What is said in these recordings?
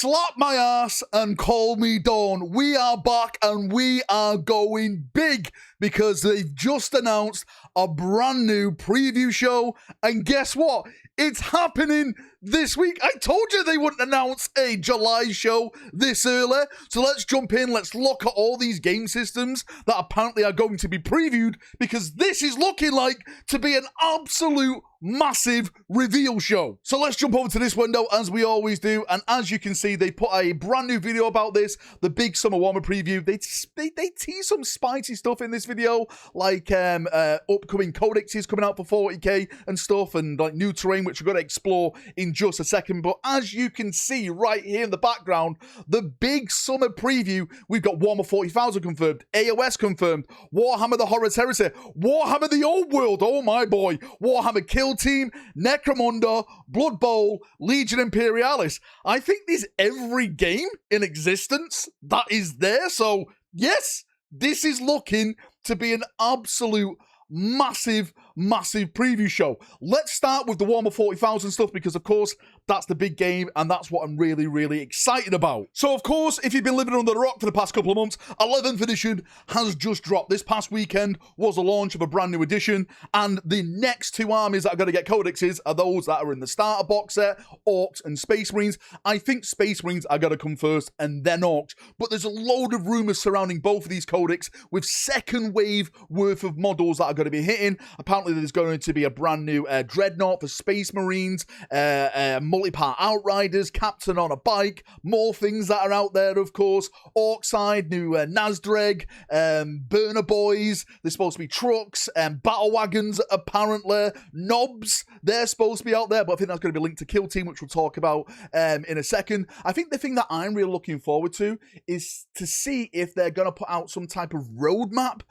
Slap my ass and call me Dawn. We are back and we are going big because they've just announced a brand new preview show. And guess what? It's happening this week. I told you they wouldn't announce a July show this early. So let's jump in. Let's look at all these game systems that apparently are going to be previewed, because this is looking like to be an absolute massive reveal show. So let's jump over to this window as we always do. And as you can see, they put a brand new video about this, the big Summer Warhammer preview. They tease some spicy stuff in this video, like upcoming codexes coming out for 40k and stuff, and like new terrain, which we're going to explore in just a second. But as you can see right here in the background, the big summer preview, we've got Warhammer 40,000 confirmed, AOS confirmed, Warhammer the Horus Heresy, Warhammer the Old World, oh my boy, Warhammer Kill Team, Necromunda, Blood Bowl, Legion Imperialis. I think there's every game in existence that is there. So yes, this is looking to be an absolute massive preview show. Let's start with the Warhammer 40,000 stuff, because of course that's the big game and that's what I'm really excited about. So of course, if you've been living under the rock for the past couple of months, 11th edition has just dropped. This past weekend was the launch of a brand new edition, and the next two armies that are going to get codexes are those that are in the starter box set, Orcs and Space Marines. I think Space Marines are going to come first and then Orcs, but there's a load of rumors surrounding both of these codex with second wave worth of models that are going to be hitting. Apparently there's going to be a brand new Dreadnought for Space Marines, multi-part Outriders, Captain on a Bike, more things that are out there, of course. Orcside, new Nazdreg, Burner Boys, there's supposed to be trucks, battle wagons apparently, Knobs, they're supposed to be out there, but I think that's going to be linked to Kill Team, which we'll talk about in a second. I think the thing that I'm really looking forward to is to see if they're going to put out some type of roadmap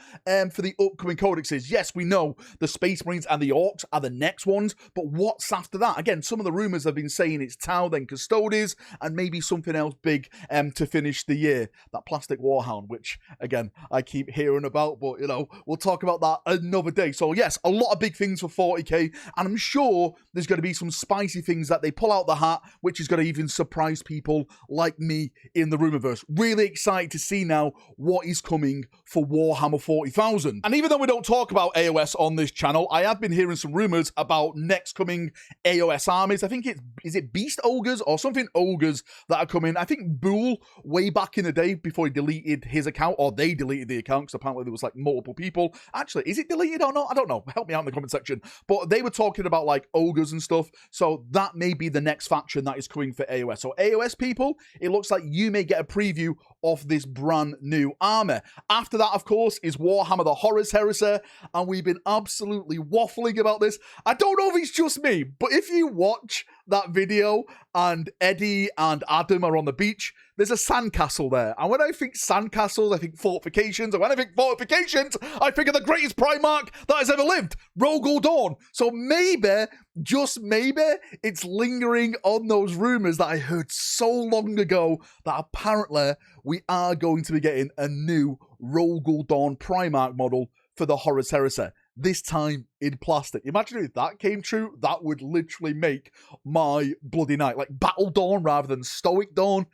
for the upcoming codexes. Yes, we know the Space Marines and the Orcs are the next ones, but what's after that? Again, some of the rumors have been saying it's Tau, then Custodes, and maybe something else big to finish the year. That plastic Warhound, which again I keep hearing about, but you know, we'll talk about that another day. So yes, a lot of big things for 40k, and I'm sure there's going to be some spicy things that they pull out the hat, which is going to even surprise people like me in the rumorverse. Really excited to see now what is coming for Warhammer 40,000. And even though we don't talk about AOS on this channel, I have been hearing some rumors about next coming AOS armies. I think is it Beast Ogres or something Ogres that are coming. I think Boole, way back in the day before he deleted his account, or they deleted the account, because apparently there was like multiple people. Actually, is it deleted or not? I don't know. Help me out in the comment section. But they were talking about like ogres and stuff. So that may be the next faction that is coming for AOS. So AOS people, it looks like you may get a preview of this brand new armor. After that, of course, is Warhammer the Horus Heresy, and we've been absolutely waffling about this. I don't know if it's just me, but if you watch that video and Eddie and Adam are on the beach, there's a sandcastle there. And when I think sandcastles, I think fortifications. And when I think fortifications, I think of the greatest Primarch that has ever lived, Rogel Dawn. So maybe, just maybe, it's lingering on those rumors that I heard so long ago that apparently we are going to be getting a new Rogel Dawn Primarch model for the Horus Heresy. This time in plastic. Imagine if that came true. That would literally make my bloody night. Like Battle Dawn rather than Stoic Dawn.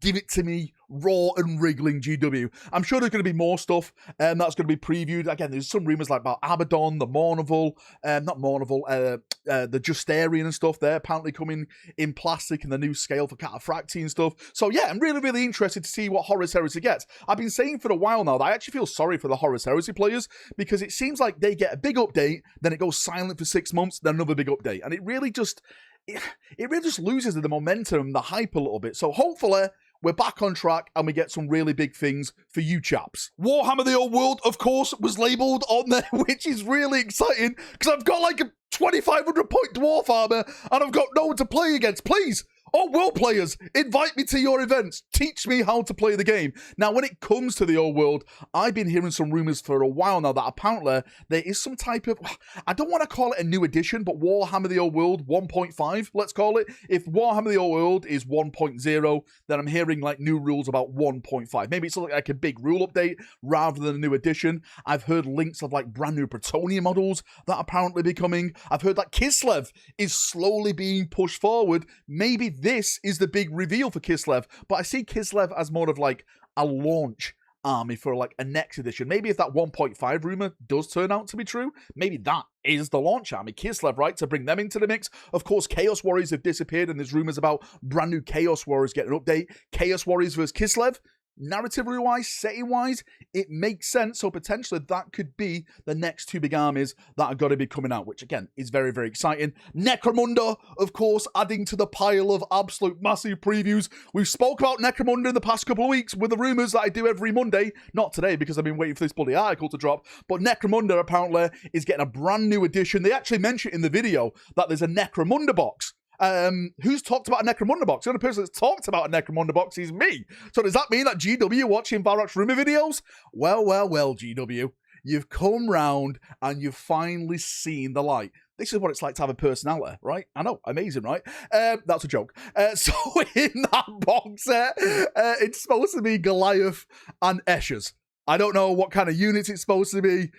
Give it to me raw and wriggling GW. I'm sure there's going to be more stuff that's going to be previewed. Again, there's some rumors like about Abaddon, the Mournival, not Mournival, the Justarian and stuff. They're apparently coming in plastic and the new scale for Cataphracti and stuff. So yeah, I'm really interested to see what Horus Heresy gets. I've been saying for a while now that I actually feel sorry for the Horus Heresy players, because it seems like they get a big update, then it goes silent for 6 months, then another big update. And it really just loses the momentum, the hype a little bit. So hopefully we're back on track and we get some really big things for you chaps. Warhammer the Old World, of course, was labelled on there, which is really exciting, because I've got like a 2,500 point dwarf armor and I've got no one to play against. Please, Old World players, invite me to your events. Teach me how to play the game. Now, when it comes to the Old World, I've been hearing some rumors for a while now that apparently there is some type of, I don't want to call it a new edition, but Warhammer the Old World 1.5, let's call it. If Warhammer the Old World is 1.0, then I'm hearing like new rules about 1.5. Maybe it's like a big rule update rather than a new edition. I've heard links of like brand new Bretonnia models that apparently be coming. I've heard that Kislev is slowly being pushed forward. Maybe this is the big reveal for Kislev, but I see Kislev as more of like a launch army for like a next edition. Maybe if that 1.5 rumor does turn out to be true, maybe that is the launch army. Kislev, right, to bring them into the mix. Of course, Chaos Warriors have disappeared, and there's rumors about brand new Chaos Warriors getting an update. Chaos Warriors versus Kislev. Narratively wise, setting wise, it makes sense. So potentially that could be the next two big armies that are going to be coming out, which again is very, very exciting. Necromunda, of course, adding to the pile of absolute massive previews. We've spoke about Necromunda in the past couple of weeks with the rumors that I do every Monday. Not today because I've been waiting for this bloody article to drop. But Necromunda apparently is getting a brand new edition. They actually mentioned in the video that there's a Necromunda box. Who's talked about a Necromunda box? The only person that's talked about a Necromunda box is me. So does that mean that GW watching Valrak's rumor videos? Well, GW. You've come round and you've finally seen the light. This is what it's like to have a personality, right? I know, amazing, right? That's a joke. So in that box set, it's supposed to be Goliath and Eschers. I don't know what kind of units it's supposed to be.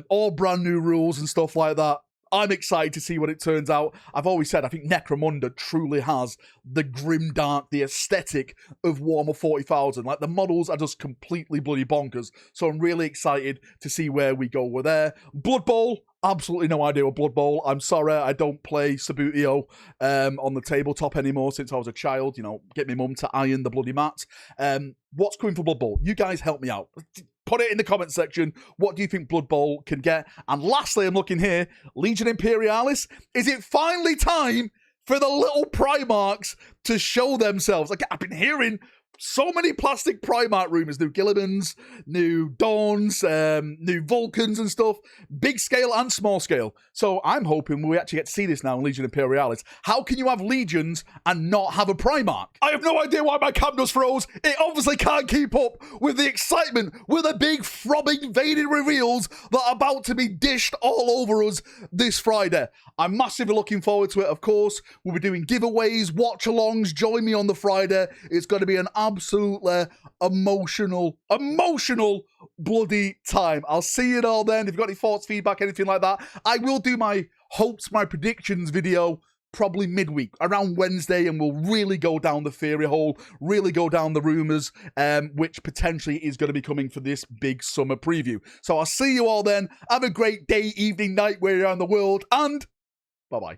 All brand new rules and stuff like that. I'm excited to see what it turns out. I've always said I think Necromunda truly has the grimdark, the aesthetic of Warhammer 40,000. Like, the models are just completely bloody bonkers. So I'm really excited to see where we go with there. Blood Bowl, absolutely no idea what Blood Bowl. I'm sorry, I don't play Sabutio on the tabletop anymore since I was a child. You know, get my mum to iron the bloody mats. What's coming for Blood Bowl? You guys help me out. Put it in the comment section. What do you think Blood Bowl can get? And lastly, I'm looking here, Legion Imperialis. Is it finally time for the little Primarchs to show themselves? Like, I've been hearing so many plastic Primarch rumors. New Gillibans, new Dawns, new Vulcans and stuff. Big scale and small scale. So I'm hoping we actually get to see this now in Legion Imperialis. How can you have Legions and not have a Primarch? I have no idea why my cam just froze. It obviously can't keep up with the excitement, with the big throbbing Vader reveals that are about to be dished all over us this Friday. I'm massively looking forward to it, of course. We'll be doing giveaways, watch-alongs. Join me on the Friday. It's going to be an absolutely emotional bloody time. I'll see it all then. If you've got any thoughts, feedback, anything like that, I will do my hopes, my predictions video probably midweek, around Wednesday, and we'll really go down the theory hole, really go down the rumors, which potentially is going to be coming for this big summer preview. So I'll see you all then. Have a great day, evening, night, where you're in the world, and bye-bye.